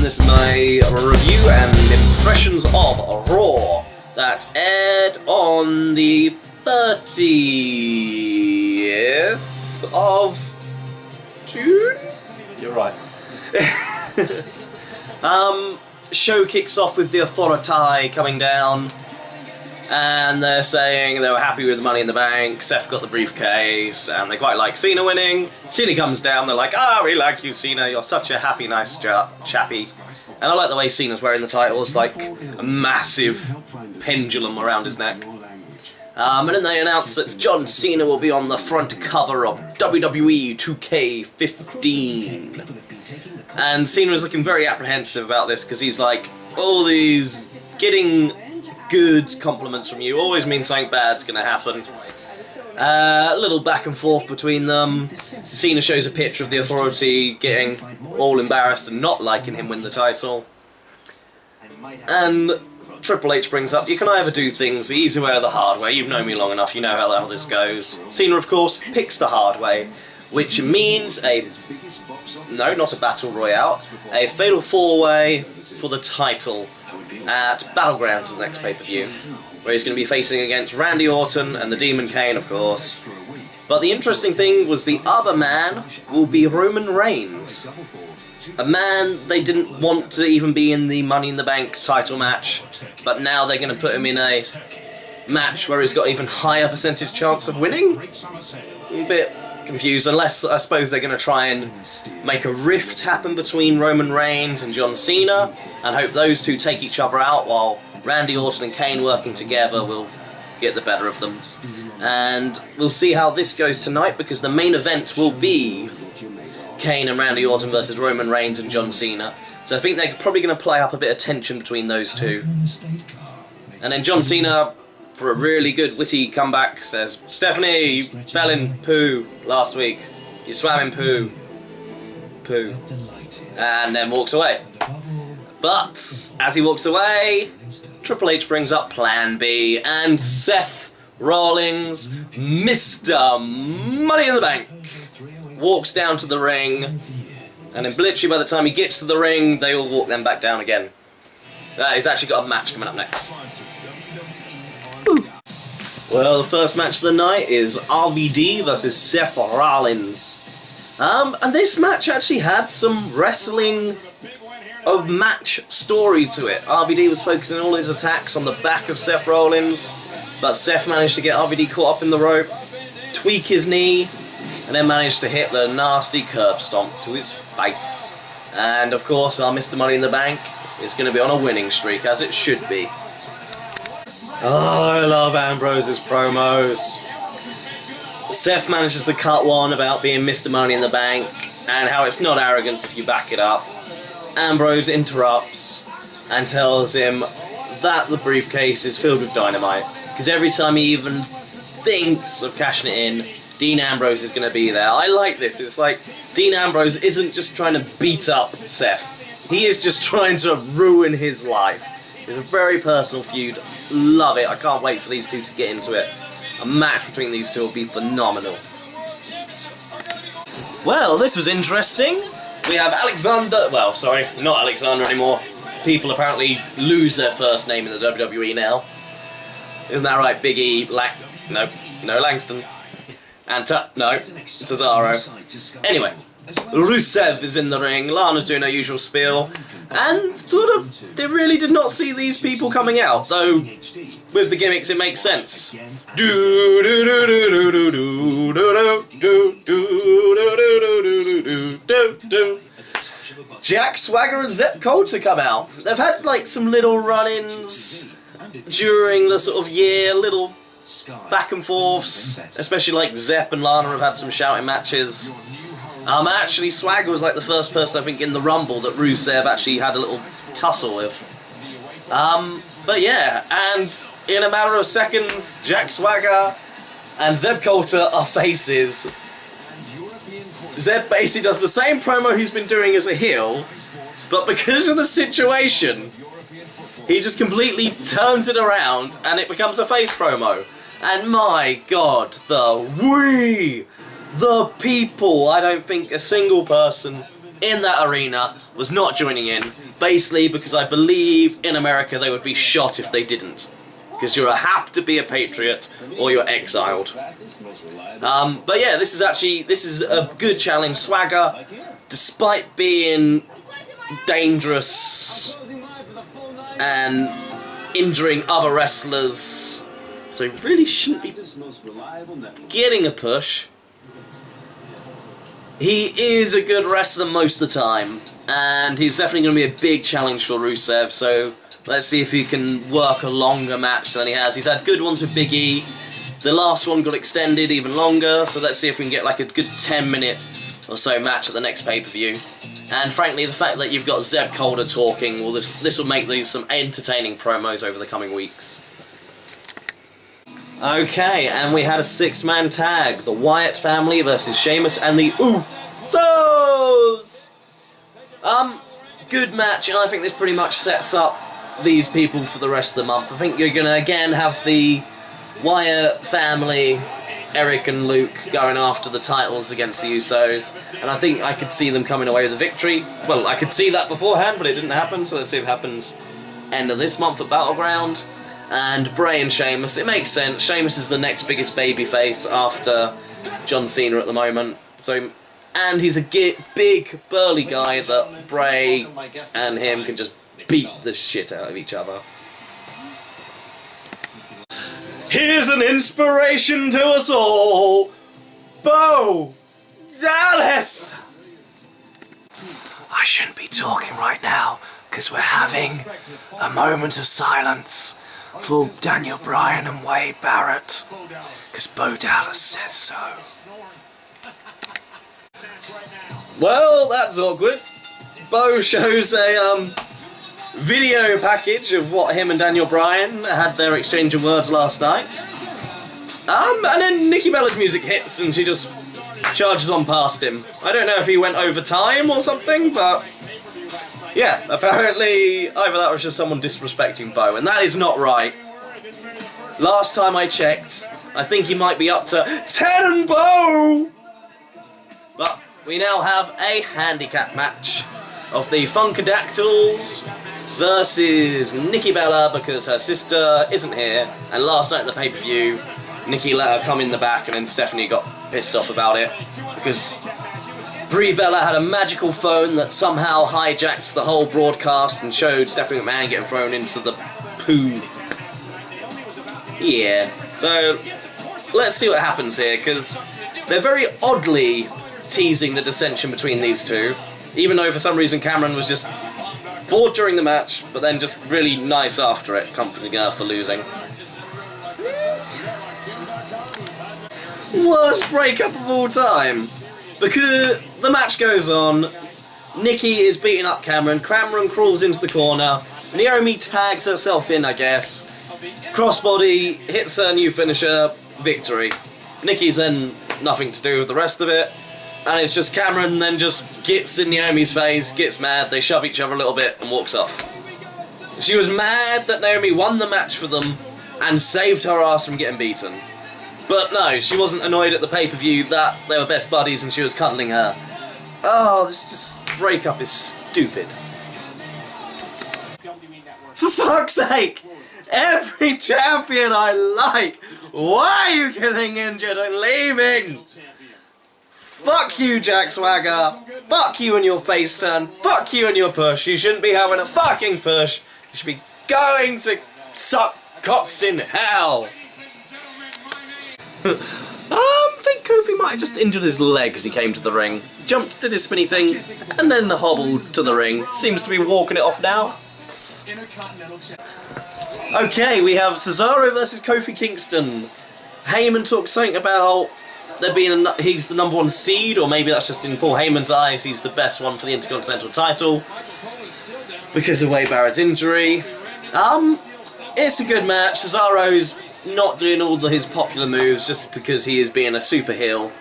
this is my review and impressions of Raw that aired on the 30th of June? You're right. Show kicks off with the Authority coming down, and they're saying they were happy with the Money in the Bank. Seth got the briefcase, and they quite like Cena winning. Cena comes down, they're like, we like you, Cena, you're such a happy, nice chappy. And I like the way Cena's wearing the title. It's like a massive pendulum around his neck. And then they announced that John Cena will be on the front cover of WWE 2K15. And Cena was looking very apprehensive about this, because he's like, all these getting good compliments from you always means something bad's going to happen. A little back and forth between them. Cena shows a picture of the Authority getting all embarrassed and not liking him win the title. And Triple H brings up, you can either do things the easy way or the hard way. You've known me long enough, you know how the hell this goes. Cena, of course, picks the hard way, which means no, not a Battle Royale, a Fatal 4-Way for the title at Battlegrounds, the next pay-per-view, where he's going to be facing against Randy Orton and the Demon Kane, of course. But the interesting thing was the other man will be Roman Reigns. A man they didn't want to even be in the Money in the Bank title match, but now they're going to put him in a match where he's got even higher percentage chance of winning? A bit confused, unless I suppose they're going to try and make a rift happen between Roman Reigns and John Cena, and hope those two take each other out while Randy Orton and Kane working together will get the better of them. And we'll see how this goes tonight, because the main event will be Kane and Randy Orton versus Roman Reigns and John Cena. So I think they're probably going to play up a bit of tension between those two. And then John Cena, for a really good witty comeback, says, Stephanie, you fell in poo last week. You swam in poo. Poo. And then walks away. But, as he walks away, Triple H brings up Plan B, and Seth Rollins, Mr. Money in the Bank, walks down to the ring, and then literally by the time he gets to the ring, they all walk then back down again. He's actually got a match coming up next. Well, the first match of the night is RVD versus Seth Rollins. And this match actually had some wrestling match story to it. RVD was focusing all his attacks on the back of Seth Rollins, but Seth managed to get RVD caught up in the rope, tweak his knee, and then managed to hit the nasty curb stomp to his face. And of course, our Mr. Money in the Bank is going to be on a winning streak, as it should be. Oh, I love Ambrose's promos. Seth manages to cut one about being Mr. Money in the Bank, and how it's not arrogance if you back it up. Ambrose interrupts and tells him that the briefcase is filled with dynamite, because every time he even thinks of cashing it in, Dean Ambrose is going to be there. I like this. It's like Dean Ambrose isn't just trying to beat up Seth. He is just trying to ruin his life. It's a very personal feud. Love it. I can't wait for these two to get into it. A match between these two will be phenomenal. Well, this was interesting. We have Alexander... Well, sorry, not Alexander anymore. People apparently lose their first name in the WWE now. Isn't that right, Big E? No, Langston. And no, Cesaro. Anyway, Rusev is in the ring, Lana's doing her usual spiel, and sort of, they really did not see these people coming out, though with the gimmicks it makes sense. Jack Swagger and Zep Coulter come out. They've had like some little run-ins during the sort of year, little back and forths, especially like Zep and Lana have had some shouting matches. Actually, Swagger was like the first person I think in the Rumble that Rusev actually had a little tussle with. But yeah, and in a matter of seconds, Jack Swagger and Zeb Coulter are faces. Zeb basically does the same promo he's been doing as a heel, but because of the situation, he just completely turns it around and it becomes a face promo. And my god, the people, I don't think a single person in that arena was not joining in, basically because I believe in America they would be shot if they didn't. Because you have to be a patriot or you're exiled. But yeah, this is a good challenge. Swagger, despite being dangerous and injuring other wrestlers, so he really shouldn't be getting a push. He is a good wrestler most of the time, and he's definitely going to be a big challenge for Rusev, so let's see if he can work a longer match than he has. He's had good ones with Big E. The last one got extended even longer, so let's see if we can get like a good 10-minute or so match at the next pay-per-view. And frankly, the fact that you've got Zeb Calder talking, well, this will make these some entertaining promos over the coming weeks. Okay, and we had a 6-man tag. The Wyatt family versus Sheamus and the Usos! Good match, and I think this pretty much sets up these people for the rest of the month. I think you're going to again have the Wyatt family, Eric and Luke, going after the titles against the Usos, and I think I could see them coming away with a victory. Well, I could see that beforehand, but it didn't happen, so let's see if it happens end of this month at Battleground. And Bray and Sheamus, it makes sense. Sheamus is the next biggest babyface after John Cena at the moment. So, and he's a big, burly guy that Bray and him can just beat the shit out of each other. Here's an inspiration to us all, Bo Dallas! I shouldn't be talking right now, because we're having a moment of silence for Daniel Bryan and Wade Barrett, because Bo Dallas says so. Well, that's awkward. Bo shows a video package of what him and Daniel Bryan had their exchange of words last night. And then Nikki Bella's music hits and she just charges on past him. I don't know if he went over time or something, but yeah, apparently either that was just someone disrespecting Bo, and that is not right. Last time I checked, I think he might be up to 10 and Bo! But we now have a handicap match of the Funkadactyls versus Nikki Bella, because her sister isn't here, and last night at the pay-per-view, Nikki let her come in the back and then Stephanie got pissed off about it, because Brie Bella had a magical phone that somehow hijacked the whole broadcast and showed Stephanie McMahon getting thrown into the poo. Yeah, so let's see what happens here, because they're very oddly teasing the dissension between these two, even though for some reason Cameron was just bored during the match, but then just really nice after it, comforting her for losing. Worst breakup of all time. Because the match goes on, Nikki is beating up Cameron, Cameron crawls into the corner, Naomi tags herself in, I guess, crossbody, hits her new finisher, victory. Nikki's then nothing to do with the rest of it, and it's just Cameron then just gets in Naomi's face, gets mad, they shove each other a little bit and walks off. She was mad that Naomi won the match for them and saved her ass from getting beaten. But no, she wasn't annoyed at the pay-per-view that they were best buddies and she was cuddling her. Oh, this breakup is stupid. For fuck's sake! Every champion I like! Why are you getting injured and leaving? Fuck you, Jack Swagger. Fuck you and your face turn. Fuck you and your push. You shouldn't be having a fucking push. You should be going to suck cocks in hell. I think Kofi might have just injured his leg as he came to the ring. Jumped, did his spinny thing, and then hobbled to the ring. Seems to be walking it off now. Okay, we have Cesaro versus Kofi Kingston. Heyman talks something about there being he's the '1 seed, or maybe that's just in Paul Heyman's eyes, he's the best one for the Intercontinental title because of Wade Barrett's injury. It's a good match. Cesaro's not doing all his popular moves just because he is being a super heel.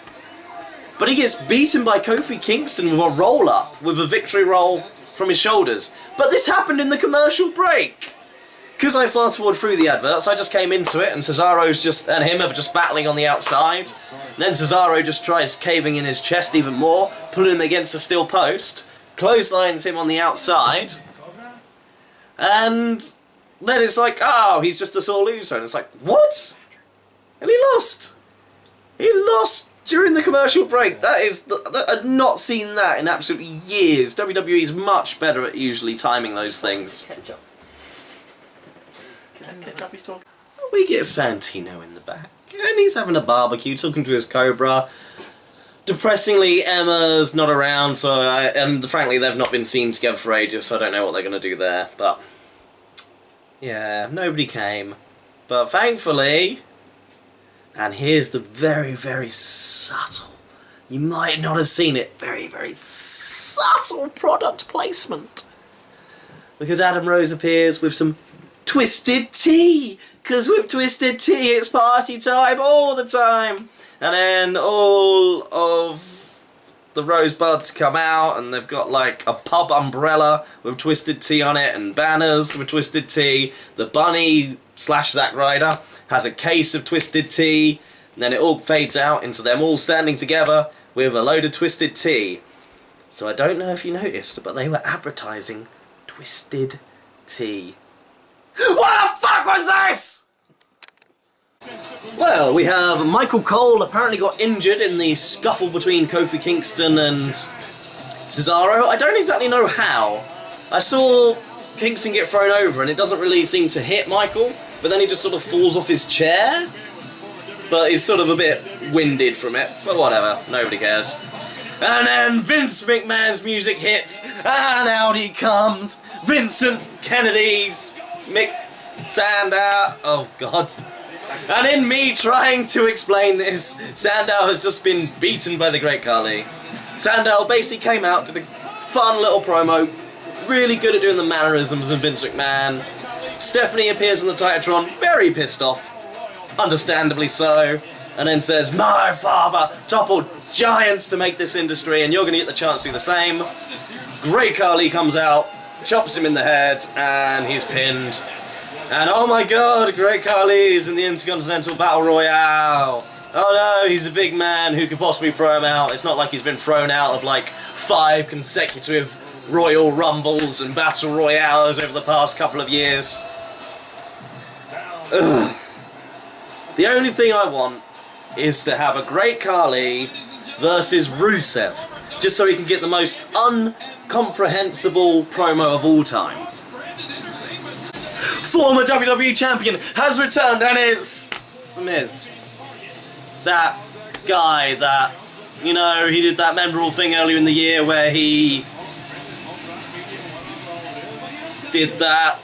But he gets beaten by Kofi Kingston with a roll-up, with a victory roll from his shoulders. But this happened in the commercial break! because I fast forward through the adverts, I just came into it, and Cesaro's and him are just battling on the outside. And then Cesaro just tries caving in his chest even more, pulling him against a steel post, clotheslines him on the outside, and then it's like, oh, he's just a sore loser, and it's like, what? And he lost. He lost during the commercial break. I've not seen that in absolutely years. WWE is much better at usually timing those things. Ketchup. Is that ketchup he's talking? We get Santino in the back, and he's having a barbecue, talking to his Cobra. Depressingly, Emma's not around, and frankly, they've not been seen together for ages, so I don't know what they're going to do there. But yeah, nobody came. But thankfully, and here's the very, very subtle, you might not have seen it, very, very subtle product placement. Because Adam Rose appears with some Twisted Tea. Because with Twisted Tea, it's party time all the time. And then all of the rosebuds come out, and they've got like a pub umbrella with Twisted Tea on it, and banners with Twisted Tea. The bunny / Zack Ryder has a case of Twisted Tea, and then it all fades out into them all standing together with a load of Twisted Tea. So I don't know if you noticed, but they were advertising Twisted Tea. What the fuck was this? Well, we have Michael Cole apparently got injured in the scuffle between Kofi Kingston and Cesaro. I don't exactly know how. I saw Kingston get thrown over and it doesn't really seem to hit Michael, but then he just sort of falls off his chair. But he's sort of a bit winded from it, but whatever, nobody cares. And then Vince McMahon's music hits, and out he comes, Vincent Kennedy's Mick Sandow. Oh god. And in me trying to explain this, Sandow has just been beaten by the Great Khali. Sandow basically came out, did a fun little promo, really good at doing the mannerisms of Vince McMahon. Stephanie appears on the Titantron, very pissed off, understandably so, and then says, my father toppled giants to make this industry, and you're going to get the chance to do the same. Great Khali comes out, chops him in the head, and he's pinned. And oh my god, Great Khali is in the Intercontinental Battle Royale. Oh no, he's a big man, who could possibly throw him out? It's not like he's been thrown out of like 5 consecutive Royal Rumbles and Battle Royales over the past couple of years. Ugh. The only thing I want is to have a Great Khali versus Rusev, just so he can get the most incomprehensible promo of all time. Former WWE Champion has returned, and it's Miz. That guy that, you know, he did that memorable thing earlier in the year where he did that,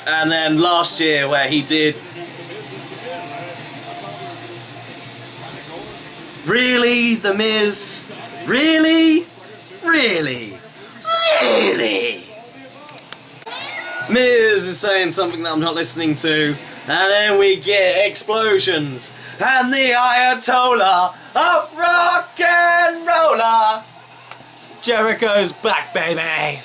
and then last year where he did... Really? The Miz? Really? Really? Really? Miz is saying something that I'm not listening to, and then we get explosions, and the Ayatollah of rock and roller, Jericho's back, baby.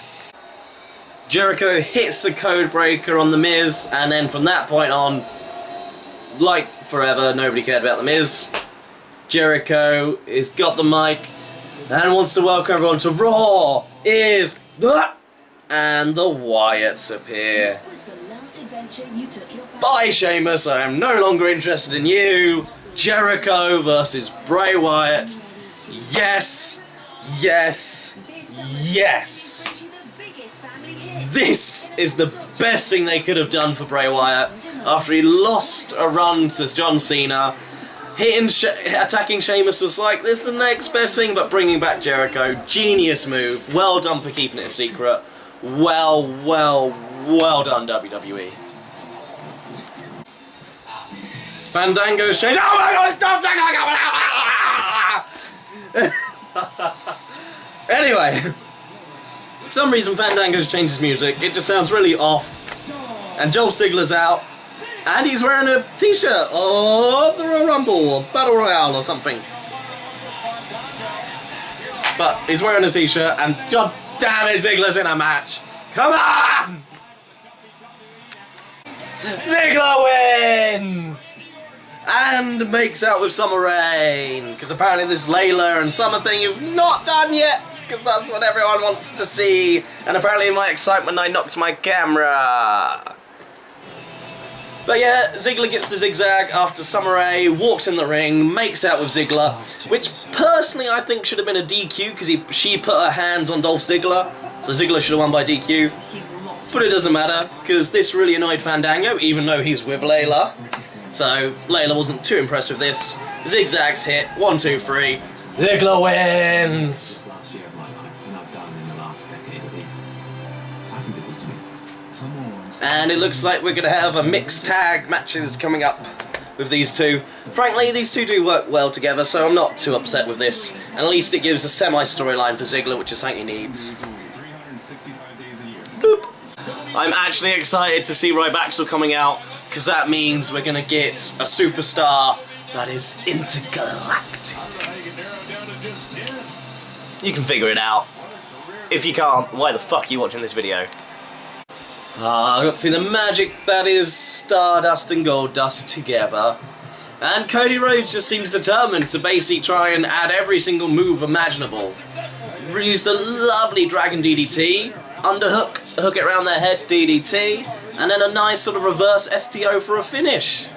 Jericho hits the code breaker on the Miz, and then from that point on, like forever, nobody cared about the Miz. Jericho has got the mic and wants to welcome everyone to Raw is the... And the Wyatts appear. Bye, Sheamus, I am no longer interested in you. Jericho versus Bray Wyatt. Yes, yes, yes. This is the best thing they could have done for Bray Wyatt after he lost a run to John Cena. Attacking Sheamus was like, this is the next best thing, but bringing back Jericho, genius move. Well done for keeping it a secret. Well done, WWE. Fandango's changed. Oh my god! Anyway, for some reason Fandango's changed his music. It just sounds really off. And Dolph Ziggler's out. And he's wearing a t-shirt of the Royal Rumble or Battle Royale or something. But he's wearing a t-shirt, and god damn it, Ziggler's in a match. Come on! Ziggler wins! And makes out with Summer Rain, because apparently this Layla and Summer thing is not done yet, because that's what everyone wants to see. And apparently in my excitement I knocked my camera. But yeah, Ziggler gets the zigzag after Summer Rae walks in the ring, makes out with Ziggler, which personally I think should have been a DQ because she put her hands on Dolph Ziggler, so Ziggler should have won by DQ. But it doesn't matter, because this really annoyed Fandango, even though he's with Layla. So Layla wasn't too impressed with this. Zigzags hit, 1, 2, 3. Ziggler wins! And it looks like we're going to have a mixed tag matches coming up with these two. Frankly, these two do work well together, so I'm not too upset with this. And at least it gives a semi-storyline for Ziggler, which is something he needs. Boop. I'm actually excited to see Rybaxel coming out, because that means we're going to get a superstar that is intergalactic. You can figure it out. If you can't, why the fuck are you watching this video? I got to see the magic that is Stardust and Goldust together. And Cody Rhodes just seems determined to basically try and add every single move imaginable. Use the lovely Dragon DDT, underhook, hook it around their head DDT, and then a nice sort of reverse STO for a finish.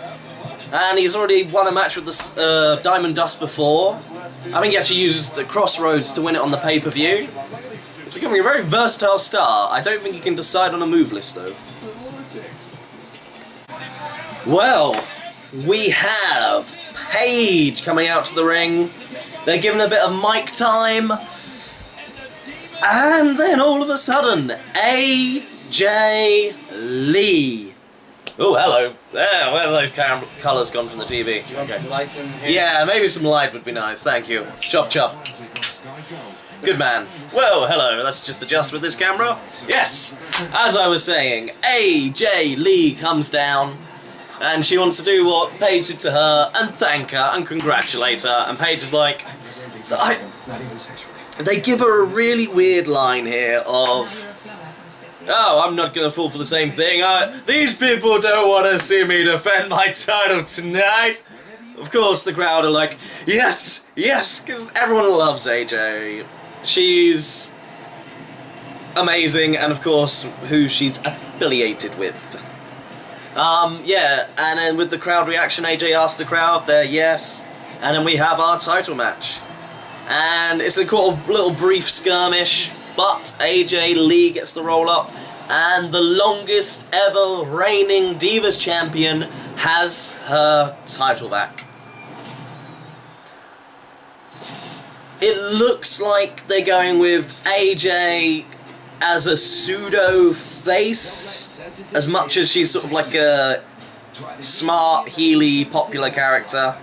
And he's already won a match with the Diamond Dust before. I think he actually uses the Crossroads to win it on the pay-per-view. He's becoming a very versatile star. I don't think he can decide on a move list though. Well, we have Paige coming out to the ring. They're given a bit of mic time. And then all of a sudden, AJ Lee. Oh, hello. Yeah, where have those colours gone from the TV? Do you want some light in here? Yeah, maybe some light would be nice. Thank you. Chop chop. Good man. Well, hello. Let's just adjust with this camera. Yes! As I was saying, AJ Lee comes down and she wants to do what Paige did to her and thank her and congratulate her. And Paige is like... They give her a really weird line here of... Oh, I'm not going to fall for the same thing. These people don't want to see me defend my title tonight. Of course, the crowd are like, yes, yes, because everyone loves AJ. She's amazing, and of course, who she's affiliated with. Yeah, and then with the crowd reaction, AJ asks the crowd their yes, and then we have our title match. And it's a little brief skirmish, but AJ Lee gets the roll up, and the longest ever reigning Divas champion has her title back. It looks like they're going with AJ as a pseudo face, as much as she's sort of like a smart, heely, popular character.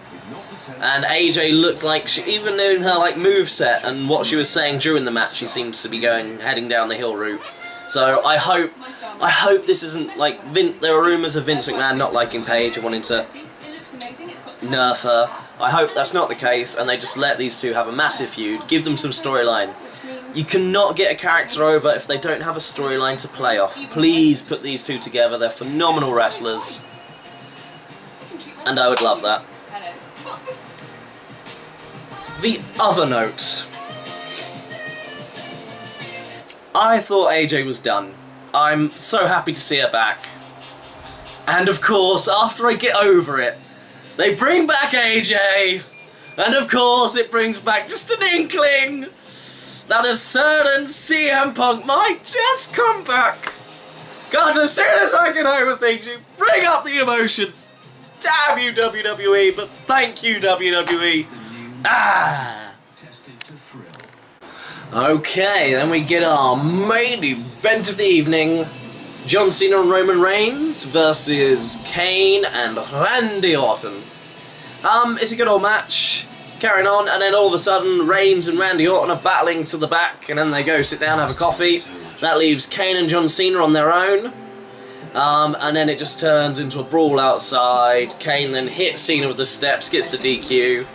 And AJ looked like she, even in her like moveset and what she was saying during the match, she seems to be heading down the heel route. So I hope this isn't like there are rumours of Vince McMahon not liking Paige and wanting to nerf her. I hope that's not the case, and they just let these two have a massive feud, give them some storyline. You cannot get a character over if they don't have a storyline to play off. Please put these two together, they're phenomenal wrestlers. And I would love that. The other note. I thought AJ was done. I'm so happy to see her back. And of course, after I get over it, they bring back AJ, and of course it brings back just an inkling that a certain CM Punk might just come back. God, as soon as I get over things, you bring up the emotions. Damn you, WWE, but thank you, WWE. Okay, then we get our main event of the evening. John Cena and Roman Reigns versus Kane and Randy Orton. It's a good old match, carrying on, and then all of a sudden Reigns and Randy Orton are battling to the back, and then they go sit down, have a coffee. That leaves Kane and John Cena on their own, and then it just turns into a brawl outside. Kane then hits Cena with the steps, gets the DQ,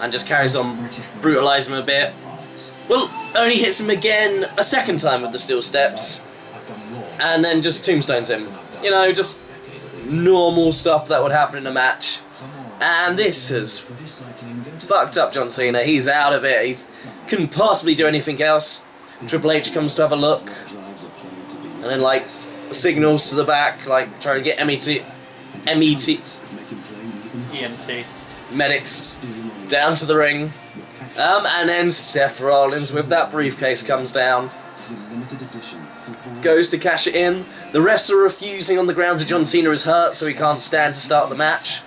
and just carries on brutalising him a bit. Well, only hits him again a second time with the steel steps, and then just tombstones him. You know, just normal stuff that would happen in a match. And this has fucked up John Cena. He's out of it. He couldn't possibly do anything else. Triple H comes to have a look. And then, like, signals to the back, like, trying to get EMT medics down to the ring. And then Seth Rollins with that briefcase comes down. Goes to cash it in. The refs are refusing on the grounds that John Cena is hurt, so he can't stand to start the match.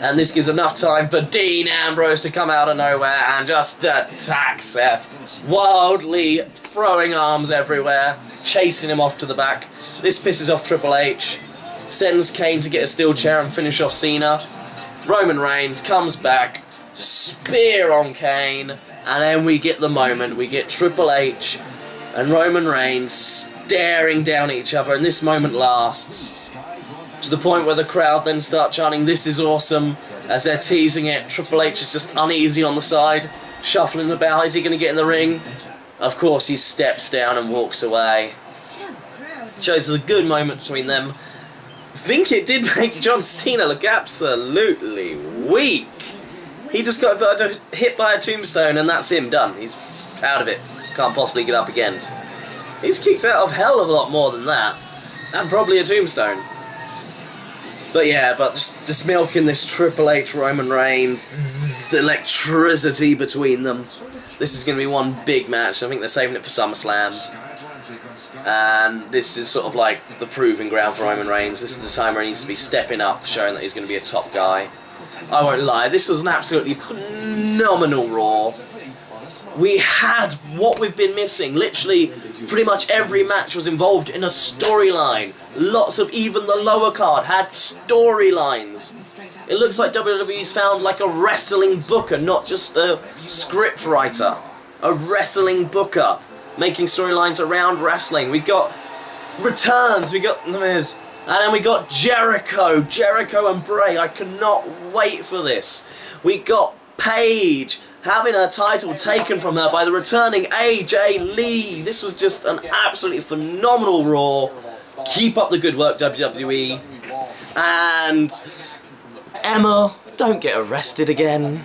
And this gives enough time for Dean Ambrose to come out of nowhere and just attack Seth. Wildly throwing arms everywhere, chasing him off to the back. This pisses off Triple H. Sends Kane to get a steel chair and finish off Cena. Roman Reigns comes back, spear on Kane, and then we get the moment. We get Triple H and Roman Reigns staring down at each other, and this moment lasts to the point where the crowd then start chanting, "This is awesome," as they're teasing it. Triple H is just uneasy on the side, shuffling about. Is he going to get in the ring? Of course, he steps down and walks away. Shows a good moment between them. I think it did make John Cena look absolutely weak. He just got hit by a tombstone and that's him, done. He's out of it. Can't possibly get up again. He's kicked out of hell of a lot more than that. And probably a tombstone. But yeah, just milking this Triple H Roman Reigns, electricity between them. This is going to be one big match. I think they're saving it for SummerSlam. And this is sort of like the proving ground for Roman Reigns. This is the time where he needs to be stepping up, showing that he's going to be a top guy. I won't lie, this was an absolutely phenomenal Raw. We had what we've been missing. Literally, pretty much every match was involved in a storyline. Lots of, even the lower card had storylines. It looks like WWE's found like a wrestling booker, not just a script writer. A wrestling booker, making storylines around wrestling. We got returns, we got The Miz, and then we got Jericho and Bray. I cannot wait for this. We got Paige having her title taken from her by the returning AJ Lee. This was just an absolutely phenomenal Raw. Keep up the good work, WWE. And Emma, don't get arrested again.